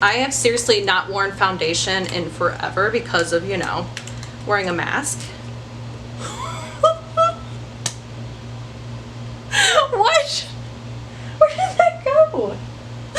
I have seriously not worn foundation in forever because of, you know, wearing a mask. What? Where did that go?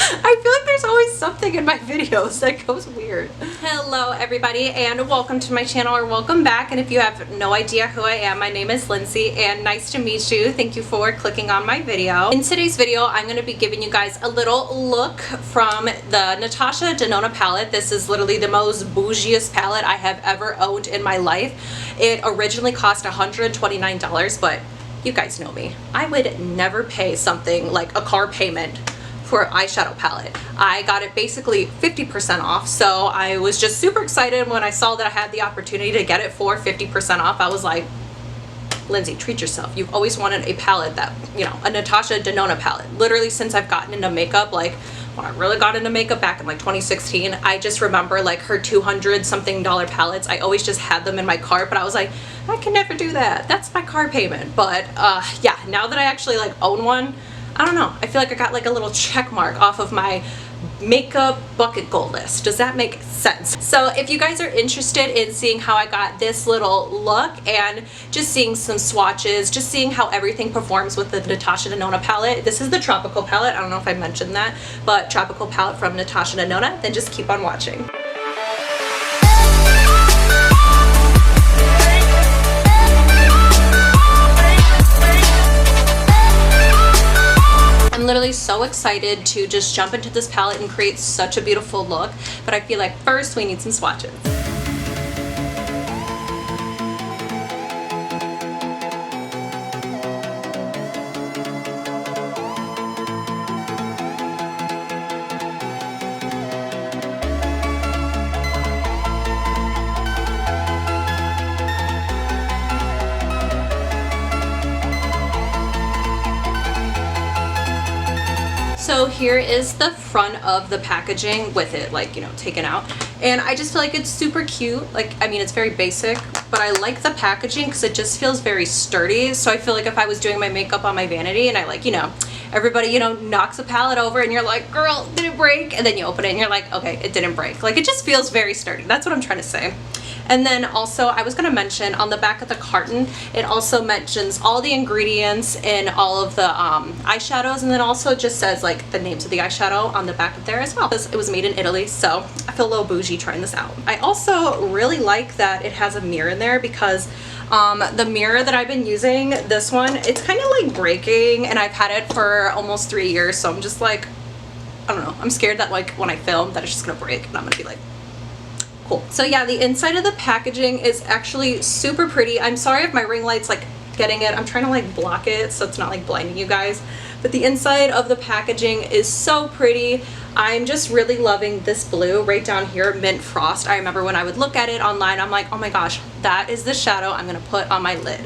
I feel like there's always something in my videos that goes weird. Hello everybody and welcome to my channel, or welcome back. And if you have no idea who I am, my name is Lindsay and nice to meet you. Thank you for clicking on my video. In today's video, I'm going to be giving you guys a little look from the Natasha Denona palette. This is literally the most bougiest palette I have ever owned in my life. It originally cost $129, but you guys know me. I would never pay something like a car payment for an eyeshadow palette. I got it basically 50% off, so I was just super excited when I saw that I had the opportunity to get it for 50% off. I was like, Lindsay, treat yourself. You've always wanted a palette that, you know, a Natasha Denona palette. Literally since I've gotten into makeup, like when I really got into makeup back in like 2016, I just remember like her $200 something palettes. I always just had them in my cart, but I was like, I can never do that. That's my car payment. But yeah, now that I actually like own one, I don't know. I feel like I got like a little check mark off of my makeup bucket goal list. Does that make sense? So if you guys are interested in seeing how I got this little look and just seeing some swatches, just seeing how everything performs with the Natasha Denona palette, this is the Tropical palette. I don't know if I mentioned that, but Tropical palette from Natasha Denona, then just keep on watching. I'm literally so excited to just jump into this palette and create such a beautiful look, but I feel like first we need some swatches. So here is the front of the packaging with it, like, you know, taken out. And I just feel like it's super cute. Like, I mean, it's very basic, but I like the packaging because it just feels very sturdy. So I feel like if I was doing my makeup on my vanity and I like, you know, everybody, you know, knocks a palette over and you're like, girl, did it break? And then you open it and you're like, okay, it didn't break. Like, it just feels very sturdy. That's what I'm trying to say. And then also I was going to mention on the back of the carton, it also mentions all the ingredients in all of the eyeshadows, and then also just says like the names of the eyeshadow on the back of there as well. It was made in Italy, so I feel a little bougie trying this out. I also really like that it has a mirror in there because the mirror that I've been using, this one, it's kind of like breaking, and I've had it for almost 3 years, so I'm just like, I don't know, I'm scared that like when I film that it's just gonna break and I'm gonna be like, cool. So yeah, the inside of the packaging is actually super pretty. I'm sorry if my ring light's like getting it. I'm trying to like block it so it's not like blinding you guys. But the inside of the packaging is so pretty. I'm just really loving this blue right down here, Mint Frost. I remember when I would look at it online, I'm like, oh my gosh, that is the shadow I'm gonna put on my lid.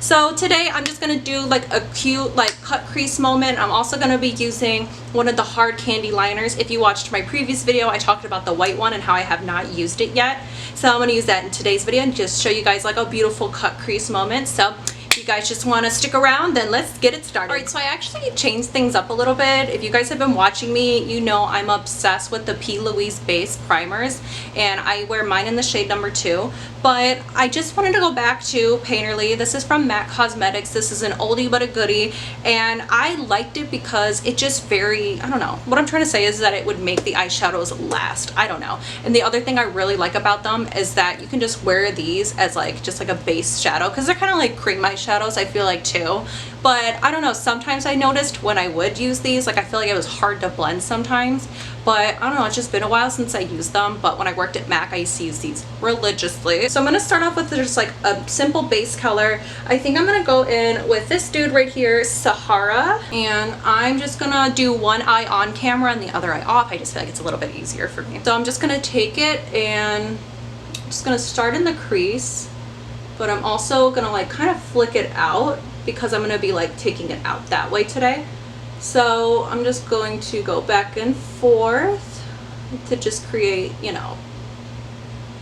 So today I'm just gonna do like a cute like cut crease moment. I'm also gonna be using one of the hard candy liners. If you watched my previous video, I talked about the white one and how I have not used it yet. So I'm gonna use that in today's video and just show you guys like a beautiful cut crease moment. So if you guys just want to stick around, then let's get it started. Alright, so I actually changed things up a little bit. If you guys have been watching me, you know I'm obsessed with the P. Louise base primers, and I wear mine in the shade number 2. But I just wanted to go back to Painterly. This is from MAC Cosmetics. This is an oldie but a goodie, and I liked it because it just very, I don't know. What I'm trying to say is that it would make the eyeshadows last. I don't know. And the other thing I really like about them is that you can just wear these as like just like a base shadow, because they're kind of like cream eyeshadows, I feel like, too. But I don't know, sometimes I noticed when I would use these, like I feel like it was hard to blend sometimes. But I don't know, it's just been a while since I used them. But when I worked at MAC, I used to use these religiously. So I'm going to start off with just like a simple base color. I think I'm going to go in with this dude right here, Sahara. And I'm just going to do one eye on camera and the other eye off. I just feel like it's a little bit easier for me. So I'm just going to take it and I'm just going to start in the crease. But I'm also going to like kind of flick it out because I'm going to be like taking it out that way today. So I'm just going to go back and forth to just create, you know,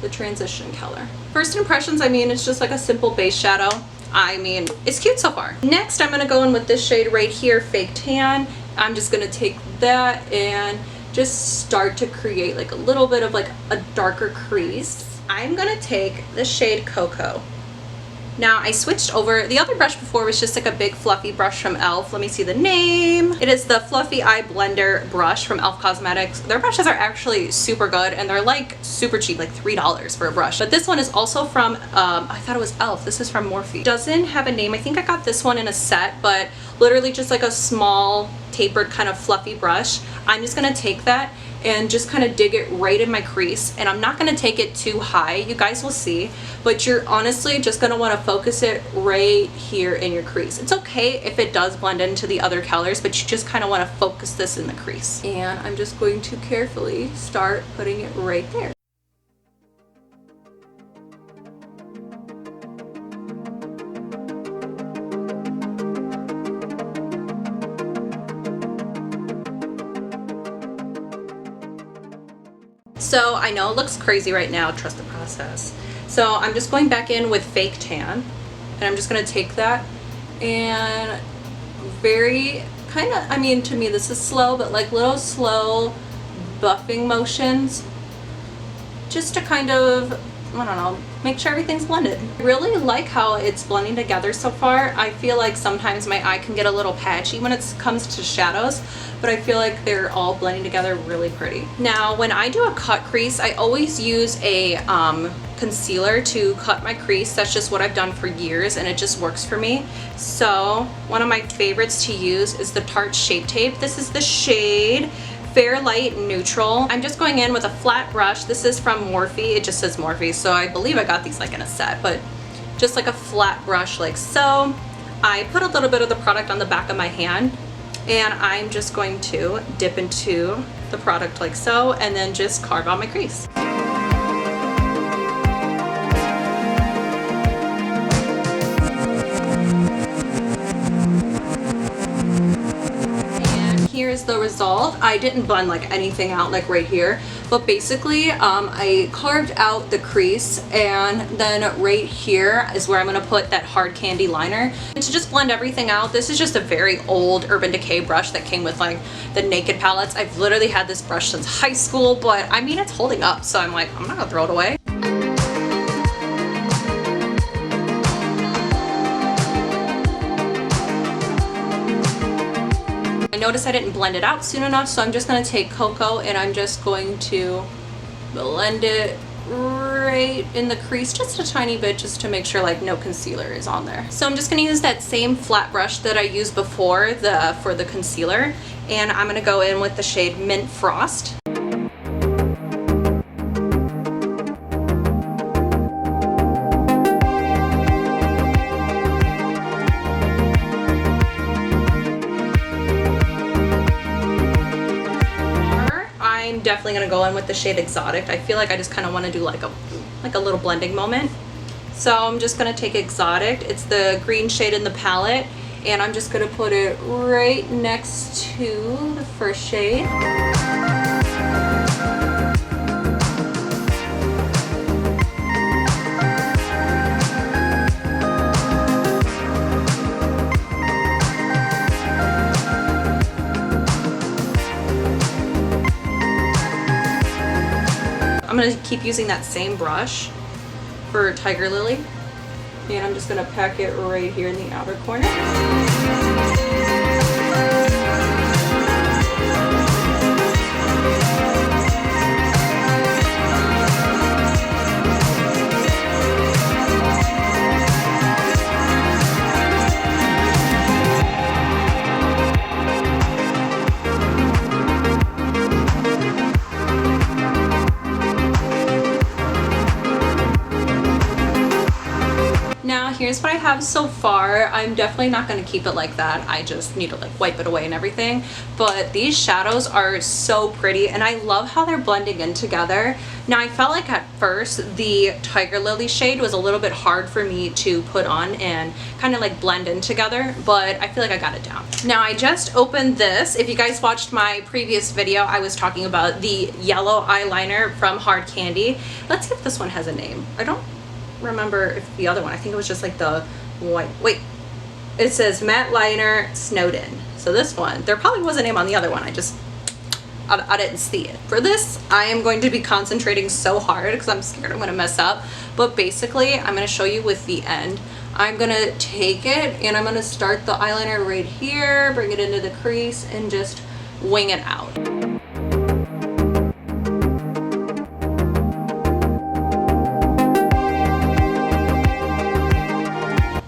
the transition color. First impressions, I mean, it's just like a simple base shadow. I mean, it's cute so far. Next, I'm going to go in with this shade right here, Fake Tan. I'm just going to take that and just start to create like a little bit of like a darker crease. I'm gonna take the shade Cocoa. Now I switched over, the other brush before was just like a big fluffy brush from e.l.f. Let me see the name. It is the Fluffy Eye Blender brush from e.l.f. Cosmetics. Their brushes are actually super good and they're like super cheap, like $3 for a brush. But this one is also from, I thought it was e.l.f. This is from Morphe. Doesn't have a name. I think I got this one in a set, but literally just like a small tapered kind of fluffy brush. I'm just gonna take that and just kind of dig it right in my crease, and I'm not going to take it too high, you guys will see, but you're honestly just going to want to focus it right here in your crease. It's okay if it does blend into the other colors, but you just kind of want to focus this in the crease, and I'm just going to carefully start putting it right there. So I know it looks crazy right now, trust the process. So I'm just going back in with Fake Tan, and I'm just gonna take that and very kind of, I mean, to me this is slow, but like little slow buffing motions just to kind of, I don't know, make sure everything's blended. I really like how it's blending together so far. I feel like sometimes my eye can get a little patchy when it comes to shadows, but I feel like they're all blending together really pretty. Now, when I do a cut crease, I always use a concealer to cut my crease. That's just what I've done for years and it just works for me. So one of my favorites to use is the Tarte Shape Tape. This is the shade Fair Light Neutral. I'm just going in with a flat brush. This is from Morphe. It just says Morphe, so I believe I got these like in a set, but just like a flat brush like so. I put a little bit of the product on the back of my hand, and I'm just going to dip into the product like so, and then just carve out my crease. Here's the result. I didn't blend like anything out like right here, but basically I carved out the crease, and then right here is where I'm going to put that hard candy liner. And to just blend everything out, this is just a very old Urban Decay brush that came with like the Naked palettes. I've literally had this brush since high school, but I mean it's holding up, so I'm like, I'm not gonna throw it away. I noticed I didn't blend it out soon enough, so I'm just going to take Cocoa and I'm just going to blend it right in the crease just a tiny bit, just to make sure like no concealer is on there. So I'm just going to use that same flat brush that I used before for the concealer, and I'm going to go in with the shade Mint Frost. I'm definitely gonna go in with the shade Exotic. I feel like I just kind of want to do like a little blending moment. So I'm just gonna take Exotic. It's the green shade in the palette, and I'm just gonna put it right next to the first shade. I'm going to keep using that same brush for Tiger Lily, and I'm just going to pack it right here in the outer corner. Here's what I have so far. I'm definitely not going to keep it like that. I just need to like wipe it away and everything. But these shadows are so pretty, and I love how they're blending in together. Now I felt like at first the Tiger Lily shade was a little bit hard for me to put on and kind of like blend in together, but I feel like I got it down. Now I just opened this. If you guys watched my previous video, I was talking about the yellow eyeliner from Hard Candy. Let's see if this one has a name. I don't remember if the other one, I think it was just like the white, wait, it says Matte Liner Snowden. So this one, there probably was a name on the other one, I just I didn't see it. For this, I am going to be concentrating so hard because I'm scared I'm gonna mess up. But basically, I'm gonna show you with the end. I'm gonna take it and I'm gonna start the eyeliner right here, bring it into the crease, and just wing it out.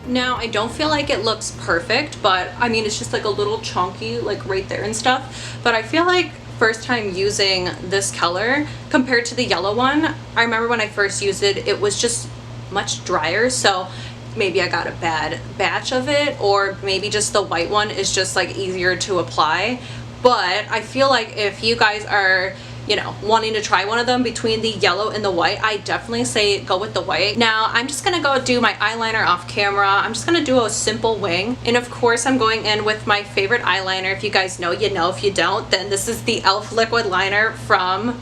Now, I don't feel like it looks perfect, but I mean, it's just like a little chunky, like right there and stuff. But I feel like first time using this color compared to the yellow one, I remember when I first used it, it was just much drier. So maybe I got a bad batch of it, or maybe just the white one is just like easier to apply. But I feel like if you guys are, you know, wanting to try one of them between the yellow and the white, I definitely say go with the white. Now I'm just gonna go do my eyeliner off camera. I'm just gonna do a simple wing, and of course I'm going in with my favorite eyeliner. If you guys know, you know. If you don't, then this is the e.l.f. liquid liner from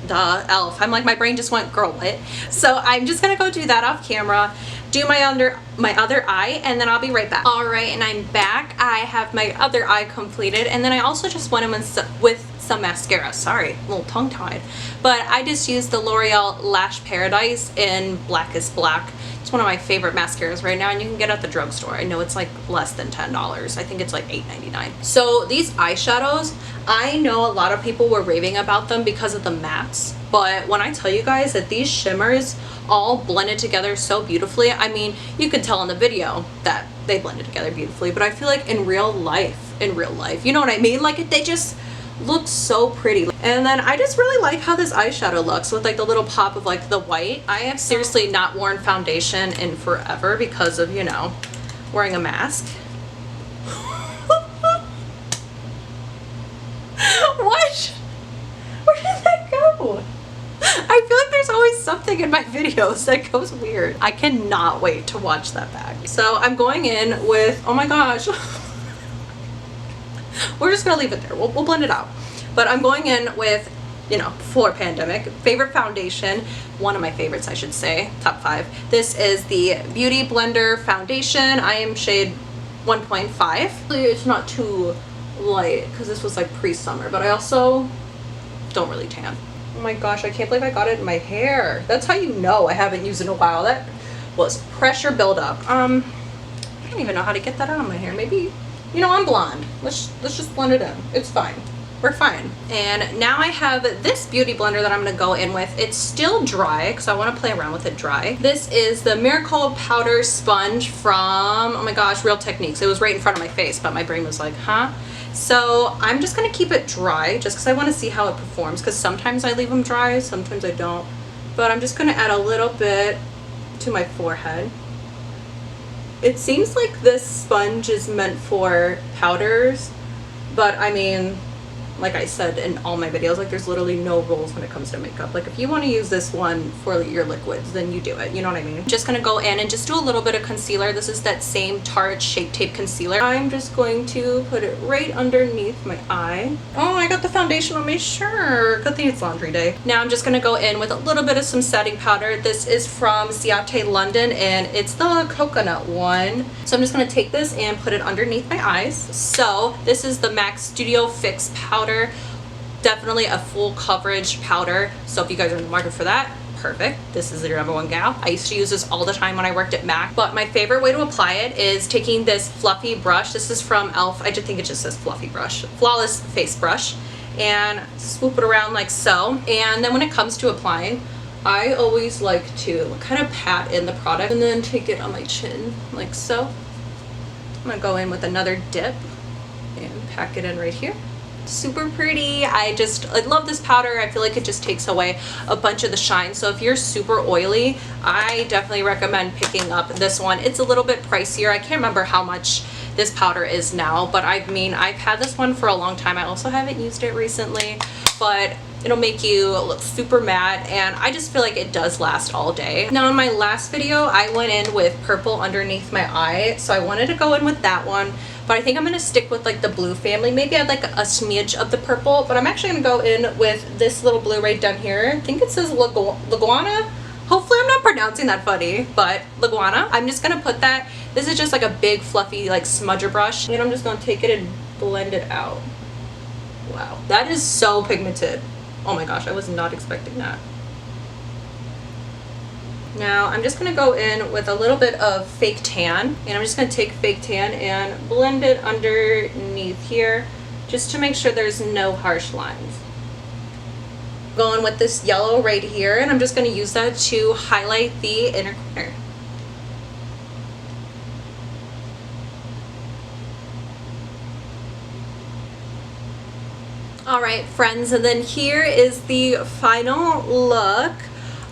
the e.l.f. I'm like, my brain just went girl lit. So I'm just gonna go do that off camera, do my other eye, and then I'll be right back. All right, and I'm back. I have my other eye completed, and then I also just went in with some mascara. Sorry, a little tongue-tied. But I just used the L'Oreal Lash Paradise in Black is Black. It's one of my favorite mascaras right now, and you can get it at the drugstore. I know it's like less than $10. I think it's like $8.99. So these eyeshadows, I know a lot of people were raving about them because of the mattes, but when I tell you guys that these shimmers all blended together so beautifully, I mean, you could tell in the video that they blended together beautifully, but I feel like in real life, you know what I mean? Like, they just look so pretty. And then I just really like how this eyeshadow looks with like the little pop of like the white. I have seriously not worn foundation in forever because of, you know, wearing a mask. What? Where did that go? I feel like there's always something in my videos that goes weird. I cannot wait to watch that back. So I'm going in with, oh my gosh. We're just gonna leave it there. We'll blend it out. But I'm going in with, you know, before pandemic, favorite foundation, one of my favorites, I should say, top 5. This is the Beauty Blender foundation. I am shade 1.5. It's not too light because this was like pre-summer, but I also don't really tan. Oh my gosh, I can't believe I got it in my hair. That's how you know I haven't used it in a while. That was pressure buildup. I don't even know how to get that out of my hair. Maybe, you know, I'm blonde. Let's just blend it in. It's fine. We're fine. And now I have this beauty blender that I'm gonna go in with. It's still dry because I want to play around with it dry. This is the Miracle Powder Sponge from, oh my gosh, Real Techniques. It was right in front of my face, but my brain was like, huh? So I'm just gonna keep it dry just because I want to see how it performs, because sometimes I leave them dry, sometimes I don't. But I'm just gonna add a little bit to my forehead. It seems like this sponge is meant for powders, but I mean, like I said in all my videos, like there's literally no rules when it comes to makeup. Like if you want to use this one for your liquids, then you do it, you know what I mean? Just gonna go in and just do a little bit of concealer. This is that same Tarte Shape Tape concealer. I'm just going to put it right underneath my eye. Oh, I got the foundation on my shirt. Good thing it's laundry day. Now I'm just gonna go in with a little bit of some setting powder. This is from Ciate London, and it's the coconut one. So I'm just gonna take this and put it underneath my eyes. So this is the MAC Studio Fix powder. Definitely a full coverage powder, so if you guys are in the market for that, perfect. This is your #1 gal. I used to use this all the time when I worked at MAC, but my favorite way to apply it is taking this fluffy brush. This is from e.l.f. I just think it just says fluffy brush, flawless face brush, and swoop it around like so. And then when it comes to applying, I always like to kind of pat in the product and then take it on my chin like so. I'm gonna go in with another dip and pack it in right here. Super pretty. I love this powder. I feel like it just takes away a bunch of the shine. So if you're super oily, I definitely recommend picking up this one. It's a little bit pricier. I can't remember how much this powder is now, but I mean, I've had this one for a long time. I also haven't used it recently, but it'll make you look super matte, and I just feel like it does last all day. Now in my last video, I went in with purple underneath my eye, so I wanted to go in with that one, but I think I'm gonna stick with like the blue family. Maybe I'd like a smidge of the purple, but I'm actually gonna go in with this little blue right down here. I think it says Laguana. Hopefully I'm not pronouncing that funny, but Laguana. I'm just gonna put that. This is just like a big fluffy like smudger brush, and I'm just gonna take it and blend it out Wow, that is so pigmented. Oh my gosh, I was not expecting that. Now I'm just gonna go in with a little bit of fake tan, and I'm just gonna take fake tan and blend it underneath here just to make sure there's no harsh lines. Going with this yellow right here, and I'm just gonna use that to highlight the inner corner. All right, friends, and then here is the final look.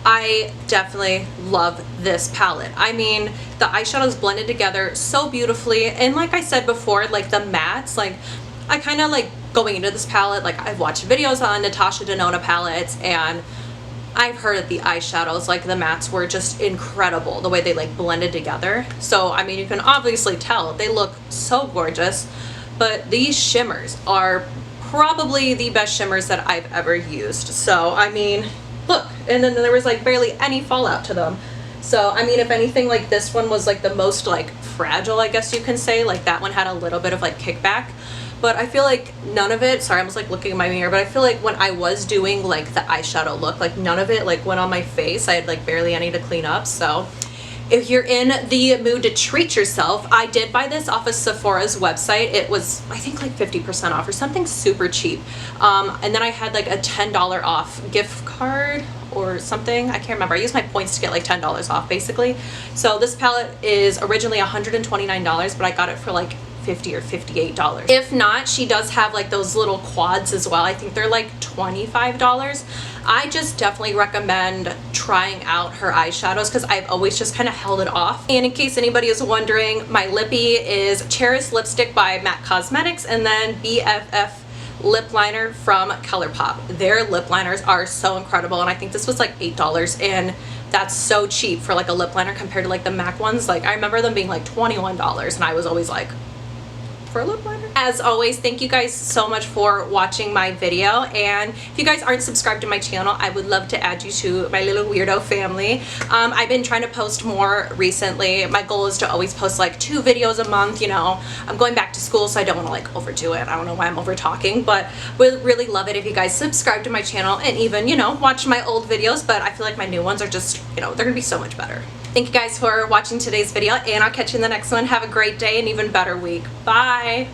I definitely love this palette. I mean, the eyeshadows blended together so beautifully, and like I said before, like the mattes, like I kind of like going into this palette, like I've watched videos on Natasha Denona palettes, and I've heard that the eyeshadows, like the mattes, were just incredible the way they like blended together. So I mean, you can obviously tell they look so gorgeous, but these shimmers are probably the best shimmers that I've ever used. So I mean, look, and then there was like barely any fallout to them. So I mean, if anything, like this one was like the most like fragile, I guess you can say. Like that one had a little bit of like kickback, but I feel like none of it, sorry, I was like looking in my mirror, but I feel like when I was doing like the eyeshadow look, like none of it like went on my face. I had like barely any to clean up. So if you're in the mood to treat yourself, I did buy this off of Sephora's website. It was, I think, like 50% off or something super cheap. And then I had like a $10 off gift card or something. I can't remember. I used my points to get like $10 off basically. So this palette is originally $129, but I got it for like $50 or $58. If not, she does have like those little quads as well. I think they're like $25. I just definitely recommend trying out her eyeshadows because I've always just kind of held it off. And in case anybody is wondering, my lippy is Cheris lipstick by MAC Cosmetics, and then BFF lip liner from ColourPop. Their lip liners are so incredible, and I think this was like $8, and that's so cheap for like a lip liner compared to like the MAC ones. Like I remember them being like $21, and I was always like, for a lip liner. As always, thank you guys so much for watching my video, and if you guys aren't subscribed to my channel, I would love to add you to my little weirdo family. I've been trying to post more recently. My goal is to always post like 2 videos a month. You know, I'm going back to school, so I don't want to like overdo it. I don't know why I'm over talking, but would really love it if you guys subscribe to my channel and even, you know, watch my old videos. But I feel like my new ones are just, you know, they're gonna be so much better. Thank you guys for watching today's video, and I'll catch you in the next one. Have a great day and even better week. Bye!